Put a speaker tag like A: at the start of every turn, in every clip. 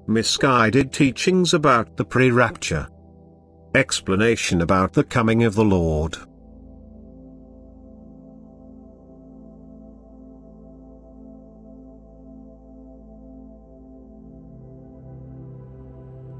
A: Misguided teachings about the pre-rapture. Explanation about the coming of the Lord.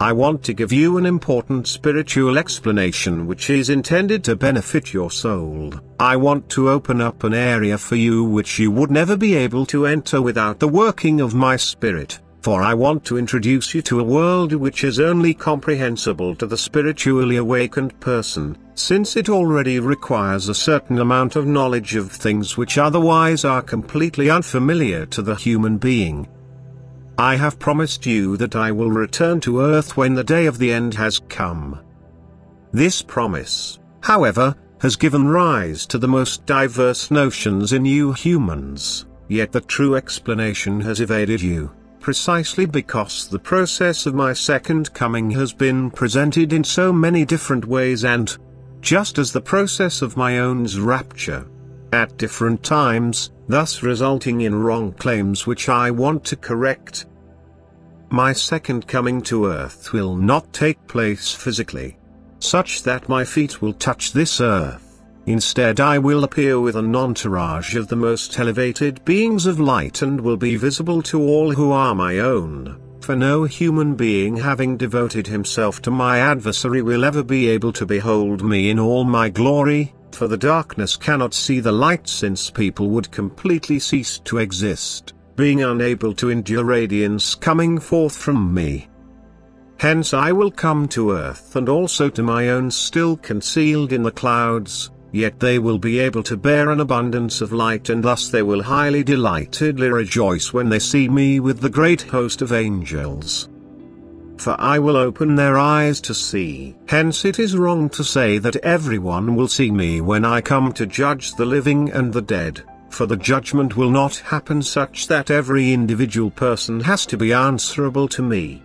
A: I want to give you an important spiritual explanation which is intended to benefit your soul. I want to open up an area for you which you would never be able to enter without the working of my Spirit, for I want to introduce you to a world which is only comprehensible to the spiritually awakened person, since it already requires a certain amount of knowledge of things which otherwise are completely unfamiliar to the human being. I have promised you that I will return to earth when the day of the end has come. This promise, however, has given rise to the most diverse notions in you humans, yet the true explanation has evaded you, precisely because the process of my second coming has been presented in so many different ways and, just as the process of my own's rapture, at different times, thus resulting in wrong claims which I want to correct. My second coming to earth will not take place physically, such that my feet will touch this earth. Instead, I will appear with an entourage of the most elevated beings of light and will be visible to all who are my own, for no human being having devoted himself to my adversary will ever be able to behold me in all my glory. For the darkness cannot see the light, since people would completely cease to exist, being unable to endure radiance coming forth from me. Hence I will come to earth and also to my own still concealed in the clouds, yet they will be able to bear an abundance of light, and thus they will highly delightedly rejoice when they see me with the great host of angels. For I will open their eyes to see. Hence it is wrong to say that everyone will see me when I come to judge the living and the dead, for the judgment will not happen such that every individual person has to be answerable to me.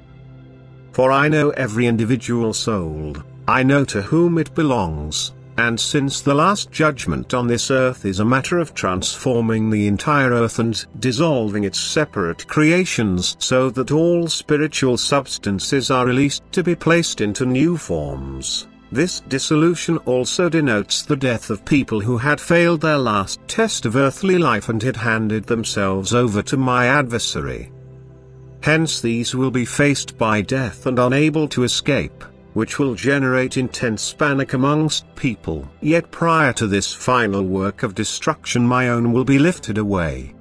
A: For I know every individual soul, I know to whom it belongs. And since the last judgment on this earth is a matter of transforming the entire earth and dissolving its separate creations so that all spiritual substances are released to be placed into new forms, this dissolution also denotes the death of people who had failed their last test of earthly life and had handed themselves over to my adversary. Hence these will be faced by death and unable to escape, which will generate intense panic amongst people. Yet prior to this final work of destruction, my own will be lifted away.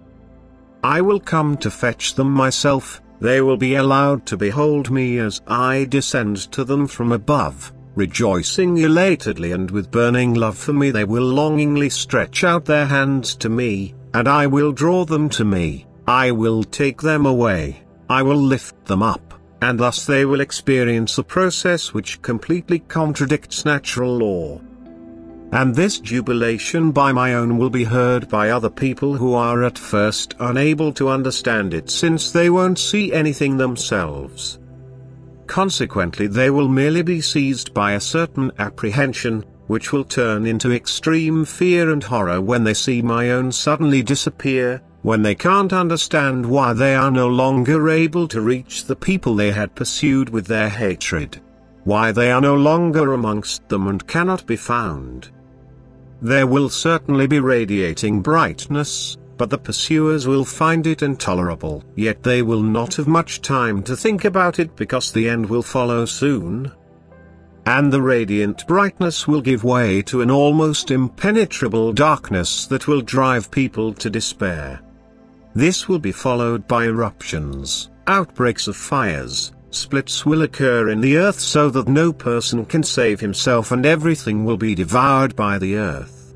A: I will come to fetch them myself. They will be allowed to behold me as I descend to them from above, rejoicing elatedly, and with burning love for me they will longingly stretch out their hands to me, and I will draw them to me. I will take them away, I will lift them up. And thus they will experience a process which completely contradicts natural law. And this jubilation by my own will be heard by other people who are at first unable to understand it, since they won't see anything themselves. Consequently they will merely be seized by a certain apprehension, which will turn into extreme fear and horror when they see my own suddenly disappear, when they can't understand why they are no longer able to reach the people they had pursued with their hatred, why they are no longer amongst them and cannot be found. There will certainly be radiating brightness, but the pursuers will find it intolerable. Yet they will not have much time to think about it, because the end will follow soon. And the radiant brightness will give way to an almost impenetrable darkness that will drive people to despair. This will be followed by eruptions, outbreaks of fires, splits will occur in the earth so that no person can save himself, and everything will be devoured by the earth.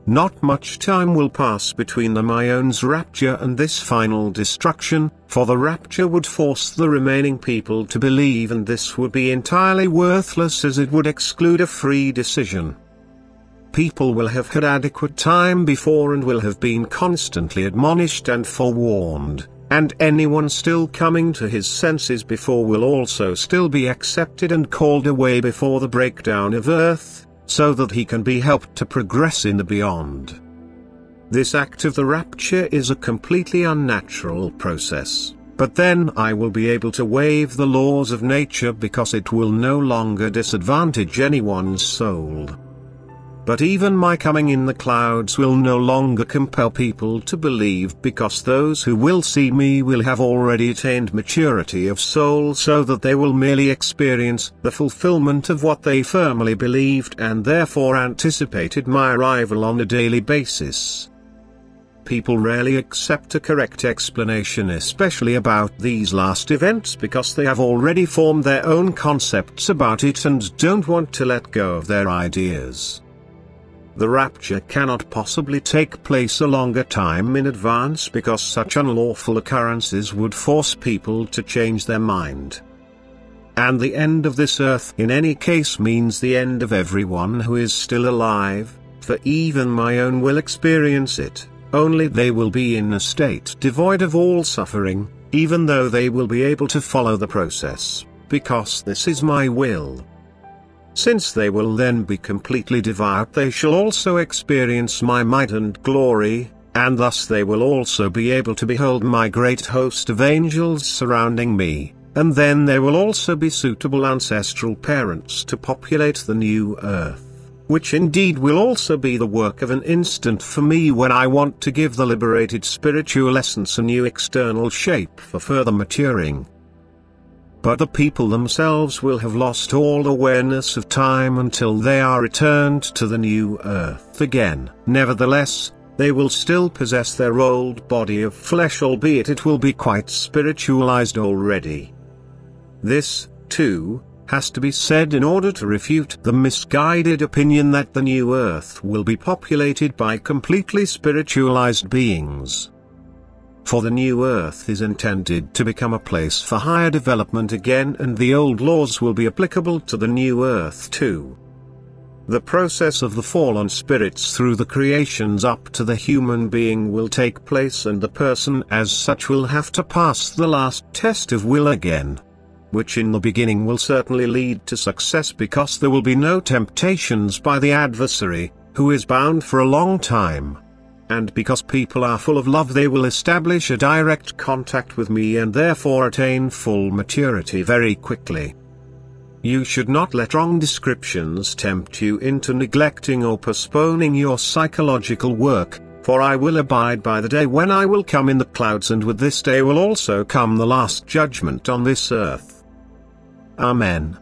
A: Not much time will pass between the my own's rapture and this final destruction, for the rapture would force the remaining people to believe, and this would be entirely worthless as it would exclude a free decision. People will have had adequate time before and will have been constantly admonished and forewarned, and anyone still coming to his senses before will also still be accepted and called away before the breakdown of earth, so that he can be helped to progress in the beyond. This act of the rapture is a completely unnatural process, But then I will be able to waive the laws of nature because it will no longer disadvantage anyone's soul. But even my coming in the clouds will no longer compel people to believe, because those who will see me will have already attained maturity of soul, so that they will merely experience the fulfillment of what they firmly believed and therefore anticipated my arrival on a daily basis. People rarely accept a correct explanation, especially about these last events, because they have already formed their own concepts about it and don't want to let go of their ideas. The rapture cannot possibly take place a longer time in advance, because such unlawful occurrences would force people to change their mind. And the end of this earth in any case means the end of everyone who is still alive, for even my own will experience it, only they will be in a state devoid of all suffering, even though they will be able to follow the process, because this is my will. Since they will then be completely devout, they shall also experience my might and glory, and thus they will also be able to behold my great host of angels surrounding me, and then there will also be suitable ancestral parents to populate the new earth, which indeed will also be the work of an instant for me when I want to give the liberated spiritual essence a new external shape for further maturing. But the people themselves will have lost all awareness of time until they are returned to the new earth again. Nevertheless, they will still possess their old body of flesh, albeit it will be quite spiritualized already. This, too, has to be said in order to refute the misguided opinion that the new earth will be populated by completely spiritualized beings. For the new earth is intended to become a place for higher development again, and the old laws will be applicable to the new earth too. The process of the fallen spirits through the creations up to the human being will take place, and the person as such will have to pass the last test of will again, which in the beginning will certainly lead to success, because there will be no temptations by the adversary, who is bound for a long time. And because people are full of love, they will establish a direct contact with me and therefore attain full maturity very quickly. You should not let wrong descriptions tempt you into neglecting or postponing your psychological work, for I will abide by the day when I will come in the clouds, and with this day will also come the last judgment on this earth. Amen.